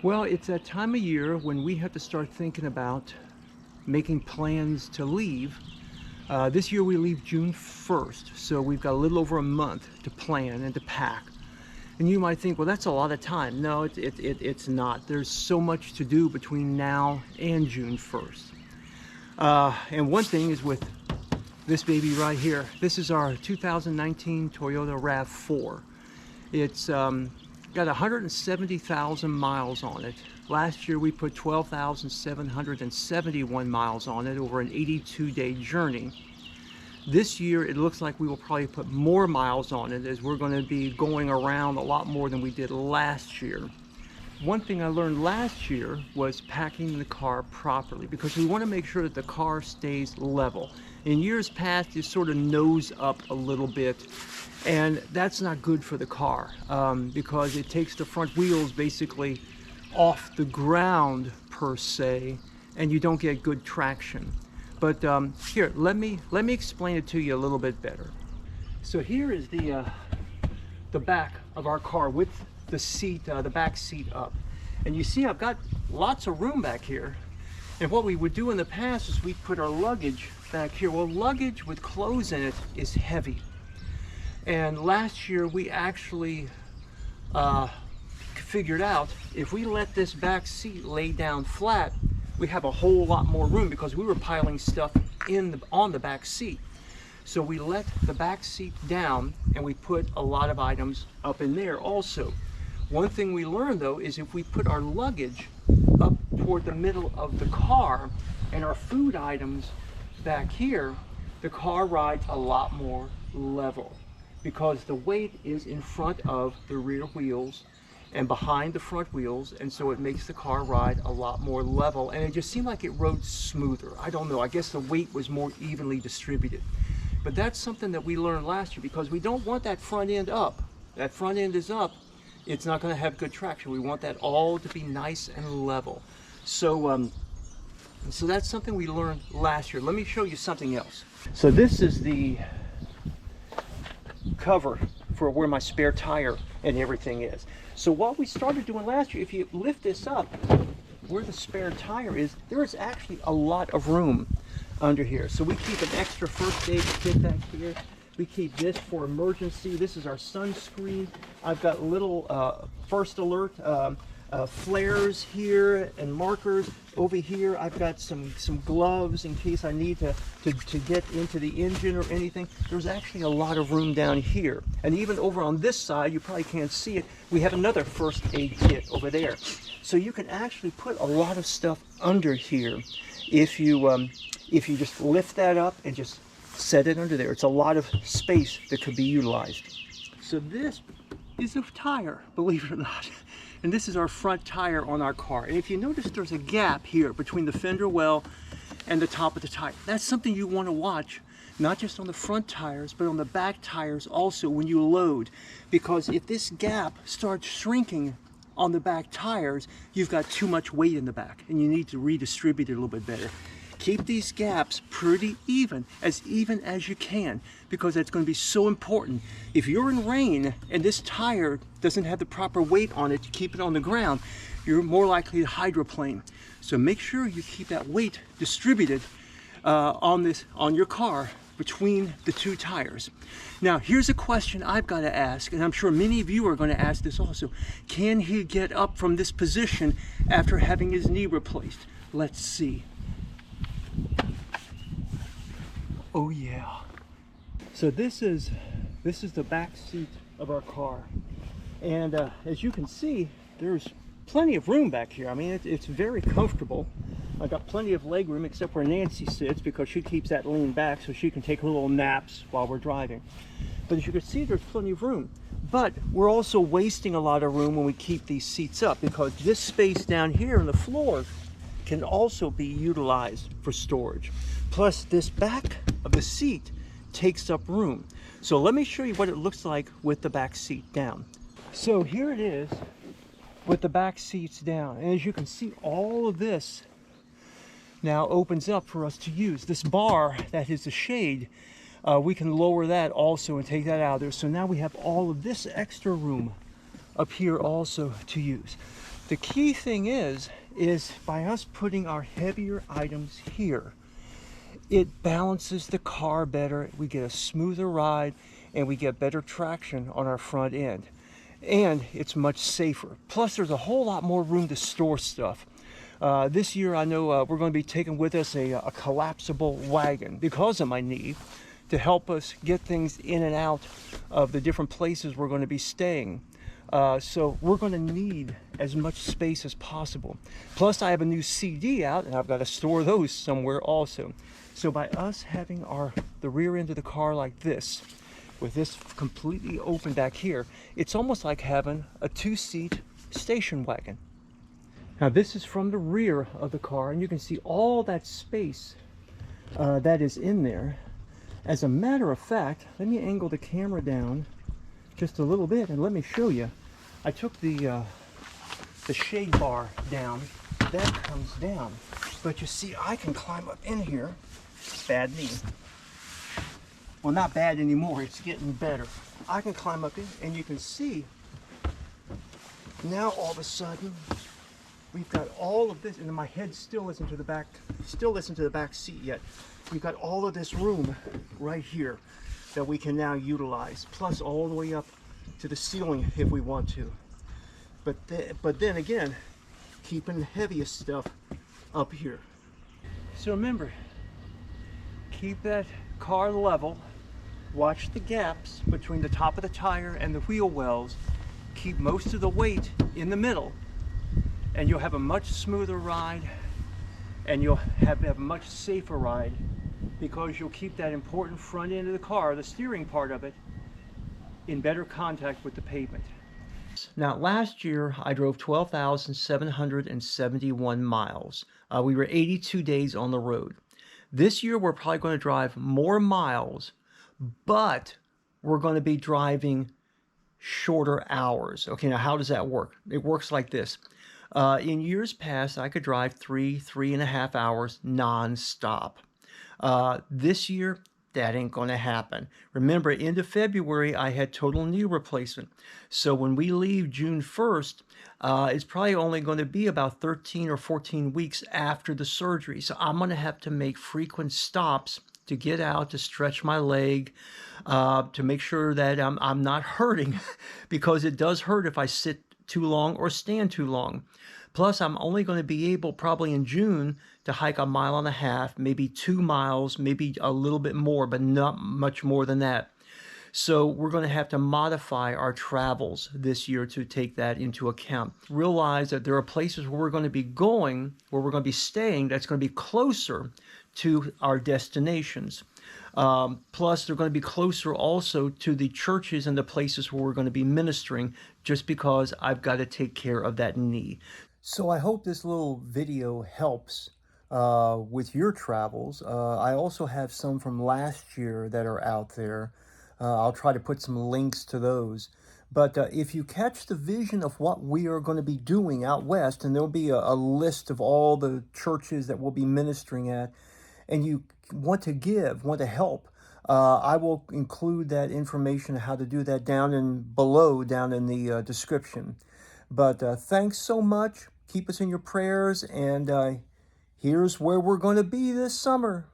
Well, it's that time of year when we have to start thinking about making plans to leave. This year we leave June 1st, so we've got a little over a month to plan and to pack. And you might think, well, that's a lot of time. No, it's not. There's so much to do between now and June 1st. And one thing is with this baby right here. This is our 2019 Toyota RAV4. It's got 170,000 miles on it. Last year we put 12,771 miles on it over an 82-day journey. This year it looks like we will probably put more miles on it, as we're going to be going around a lot more than we did last year. One thing I learned last year was packing the car properly, because we want to make sure that the car stays level. In years past, you sort of nose up a little bit, and that's not good for the car because it takes the front wheels basically off the ground per se, and you don't get good traction. But here, let me explain it to you a little bit better. So here is the back of our car with the seat, the back seat up, and you see I've got lots of room back here. And what we would do in the past is we'd put our luggage back here. Well, luggage with clothes in it is heavy. And last year we actually figured out if we let this back seat lay down flat, we have a whole lot more room, because we were piling stuff on the back seat. So we let the back seat down and we put a lot of items up in there also. One thing we learned though is if we put our luggage up toward the middle of the car and our food items back here, the car rides a lot more level, because the weight is in front of the rear wheels and behind the front wheels, and so it makes the car ride a lot more level, and it just seemed like it rode smoother. I don't know, I guess the weight was more evenly distributed. But that's something that we learned last year, because we don't want that front end up. That front end is up, it's not going to have good traction. We want that all to be nice and level. So so that's something we learned last year. Let me show you something else. So this is the cover for where my spare tire and everything is. So what we started doing last year, if you lift this up where the spare tire is, there is actually a lot of room under here. So we keep an extra first aid kit back here. We keep this for emergency. This is our sunscreen. I've got little first alert flares here and markers. Over here I've got some gloves in case I need to get into the engine or anything. There's actually a lot of room down here. And even over on this side, you probably can't see it, we have another first aid kit over there. So you can actually put a lot of stuff under here if you just lift that up and just set it under there. It's a lot of space that could be utilized. So this is a tire, believe it or not. And this is our front tire on our car. And if you notice, there's a gap here between the fender well and the top of the tire. That's something you want to watch, not just on the front tires, but on the back tires also when you load. Because if this gap starts shrinking on the back tires, you've got too much weight in the back, and you need to redistribute it a little bit better. Keep these gaps pretty even as you can, because that's going to be so important. If you're in rain and this tire doesn't have the proper weight on it to keep it on the ground, you're more likely to hydroplane. So make sure you keep that weight distributed on your car between the two tires. Now here's a question I've got to ask, and I'm sure many of you are going to ask this also. Can he get up from this position after having his knee replaced? Let's see. Oh yeah. So this is the back seat of our car, and as you can see, there's plenty of room back here. I mean, it's very comfortable. I've got plenty of leg room, except where Nancy sits, because she keeps that lean back so she can take little naps while we're driving. But as you can see, there's plenty of room. But we're also wasting a lot of room when we keep these seats up, because this space down here on the floor can also be utilized for storage. Plus, this back of the seat takes up room. So let me show you what it looks like with the back seat down. So here it is with the back seats down. And as you can see, all of this now opens up for us to use. This bar that is the shade, we can lower that also and take that out of there. So now we have all of this extra room up here also to use. The key thing is by us putting our heavier items here, it balances the car better, we get a smoother ride, and we get better traction on our front end. And it's much safer. Plus, there's a whole lot more room to store stuff. This year, I know we're going to be taking with us a collapsible wagon because of my knee to help us get things in and out of the different places we're going to be staying. So we're going to need as much space as possible. Plus, I have a new CD out, and I've got to store those somewhere also. So by us having the rear end of the car like this, with this completely open back here, it's almost like having a two-seat station wagon. Now this is from the rear of the car, and you can see all that space that is in there. As a matter of fact, let me angle the camera down just a little bit and let me show you. I took the shade bar down. That comes down, but you see I can climb up in here. Bad knee. Well, not bad anymore, it's getting better. I can climb up in, and you can see now all of a sudden we've got all of this, and my head still isn't to the back seat yet. We've got all of this room right here that we can now utilize, plus all the way up to the ceiling if we want to. But then again, keeping the heaviest stuff up here. So remember, keep that car level. Watch the gaps between the top of the tire and the wheel wells. Keep most of the weight in the middle, and you'll have a much smoother ride, and you'll have a much safer ride because you'll keep that important front end of the car, the steering part of it, in better contact with the pavement. Now, last year I drove 12,771 miles. We were 82 days on the road. This year we're probably going to drive more miles, but we're going to be driving shorter hours. Okay, now how does that work? It works like this. In years past, I could drive 3.5 hours non-stop. This year, that ain't going to happen. Remember, end of February, I had total knee replacement. So when we leave June 1st, it's probably only going to be about 13 or 14 weeks after the surgery. So I'm going to have to make frequent stops to get out, to stretch my leg, to make sure that I'm not hurting, because it does hurt if I sit too long or stand too long. Plus, I'm only going to be able, probably in June, to hike 1.5 miles, maybe 2 miles, maybe a little bit more, but not much more than that. So we're going to have to modify our travels this year to take that into account. Realize that there are places where we're going to be going, where we're going to be staying, that's going to be closer to our destinations. Plus, they're going to be closer also to the churches and the places where we're going to be ministering, just because I've got to take care of that knee. So I hope this little video helps with your travels. I also have some from last year that are out there. I'll try to put some links to those. But if you catch the vision of what we are going to be doing out west, and there'll be a list of all the churches that we'll be ministering at, and you want to help, I will include that information, how to do that, down in the description. But thanks so much. Keep us in your prayers, and here's where we're going to be this summer.